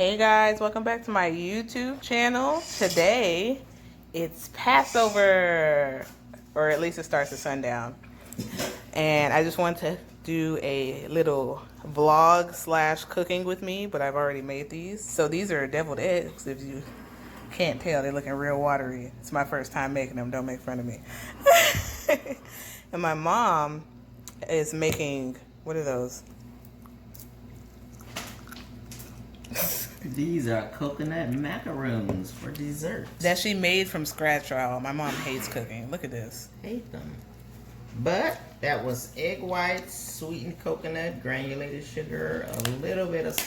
Hey guys, welcome back to my YouTube channel. Today, it's Passover, or at least it starts at sundown. And I just want to do a little vlog slash cooking with me, but I've already made these. So these are deviled eggs, if you can't tell, they're looking real watery. It's my first time making them, don't make fun of me. And my mom is making, what are those? These are coconut macaroons for dessert. That she made from scratch, y'all. My mom hates cooking. Look at this. Hate them. But that was egg whites, sweetened coconut, granulated sugar, a little bit of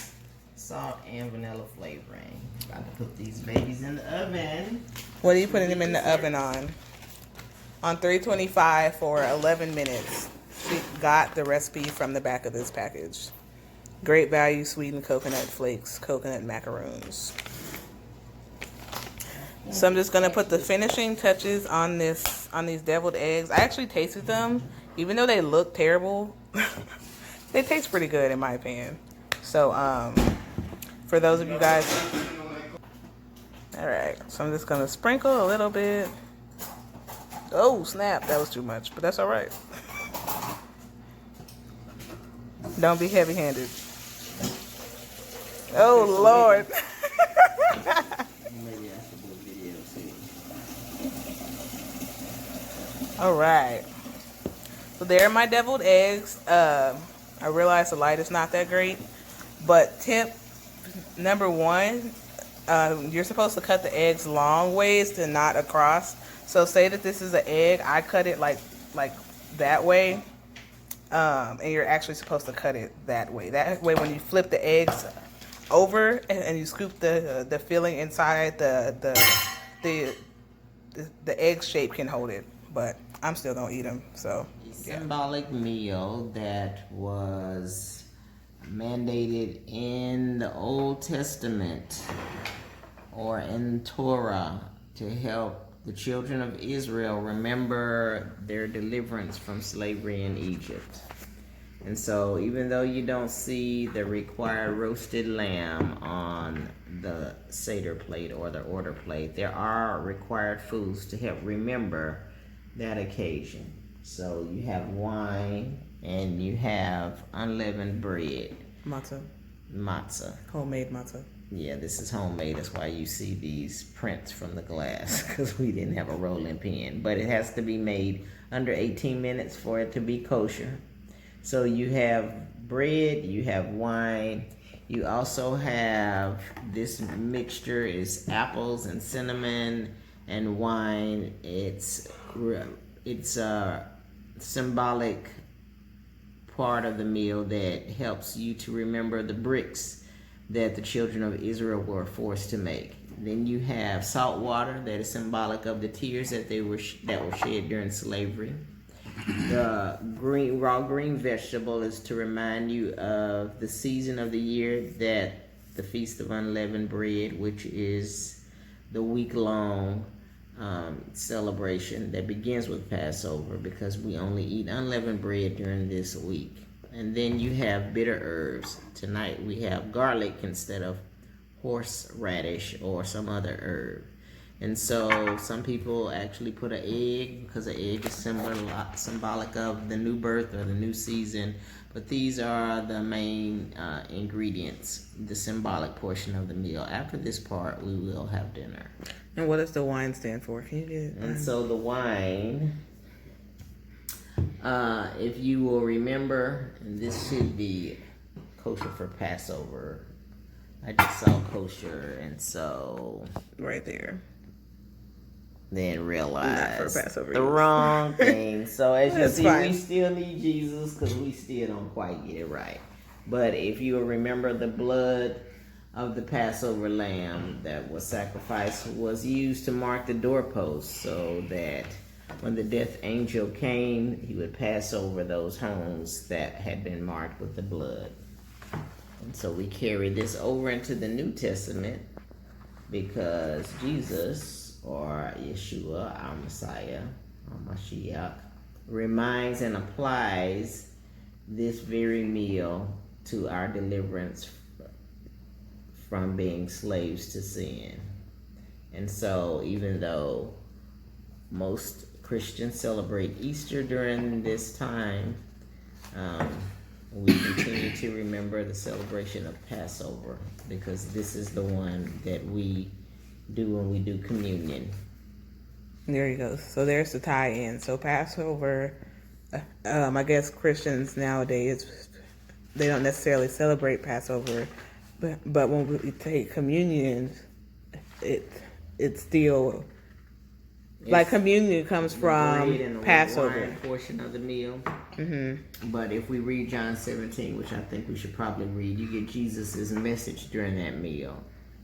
salt, and vanilla flavoring. About to put these babies in the oven. What are you putting them in the oven on? On 325 for 11 minutes. She got the recipe from the back of this package. Great value sweetened coconut flakes, coconut macaroons. So I'm just gonna put the finishing touches on these deviled eggs. I actually tasted them, even though they look terrible. They taste pretty good in my opinion. So for those of you guys, all right. So I'm just gonna sprinkle a little bit. Oh snap! That was too much, but that's all right. Don't be heavy-handed. Oh Lord. Maybe I should do a video too. All right. So there are my deviled eggs. I realize the light is not that great, but tip number one, you're supposed to cut the eggs long ways to not across. So say that this is an egg, I cut it like that way, and you're actually supposed to cut it that way. That way, when you flip the eggs over and you scoop the filling inside, the egg shape can hold it. But I'm still gonna eat them. So A symbolic meal that was mandated in the Old Testament or in Torah to help the children of Israel remember their deliverance from slavery in Egypt. And so even though you don't see the required roasted lamb on the seder plate or the order plate, there are required foods to help remember that occasion. So you have wine and you have unleavened bread. Matzah. Homemade matzah. Yeah, this is homemade. That's why you see these prints from the glass, because we didn't have a rolling pin. But it has to be made under 18 minutes for it to be kosher. So you have bread, you have wine, you also have this mixture is apples and cinnamon and wine. It's a symbolic part of the meal that helps you to remember the bricks that the children of Israel were forced to make. Then you have salt water that is symbolic of the tears that were shed during slavery. The raw green vegetable is to remind you of the season of the year that the Feast of Unleavened Bread, which is the week-long celebration that begins with Passover, because we only eat unleavened bread during this week. And then you have bitter herbs. Tonight we have garlic instead of horseradish or some other herb. And so some people actually put an egg, because an egg is symbolic of the new birth or the new season. But these are the main ingredients, the symbolic portion of the meal. After this part, we will have dinner. And what does the wine stand for? Can you get it? And so the wine, if you will remember, and this should be kosher for Passover. I just saw kosher, and so Right there. then realized Not for Passover the use. wrong thing. So as you That's see, fine. we still need Jesus because we still don't quite get it right. But if you will remember, the blood of the Passover lamb that was sacrificed was used to mark the doorpost, so that when the death angel came, he would pass over those homes that had been marked with the blood. And so we carry this over into the New Testament because Jesus, or Yeshua, our Messiah, our Mashiach, reminds and applies this very meal to our deliverance from being slaves to sin. And so even though most Christians celebrate Easter during this time, we continue to remember the celebration of Passover, because this is the one that we do when we do communion. There you go. So there's the tie-in. So Passover, I guess Christians nowadays, they don't necessarily celebrate Passover, but when we take communion, it's still like communion comes from Passover. Wine portion of the meal. Mm-hmm. But if we read John 17, which I think we should probably read, you get Jesus' message during that meal.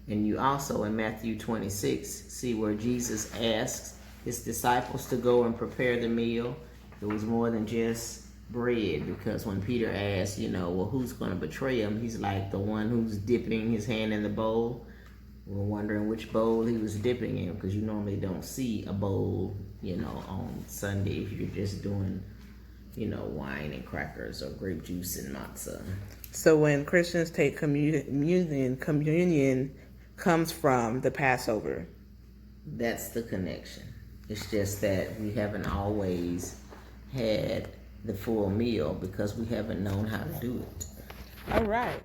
And you also, in Matthew 26, see where Jesus asks his disciples to go and prepare the meal. It was more than just bread, because when Peter asked, well, who's going to betray him? He's like the one who's dipping his hand in the bowl. We're wondering which bowl he was dipping in, because you normally don't see a bowl, on Sunday if you're just doing, wine and crackers or grape juice and matzah. So when Christians take communion comes from the Passover. That's the connection. It's just that we haven't always had the full meal because we haven't known how to do it. All right.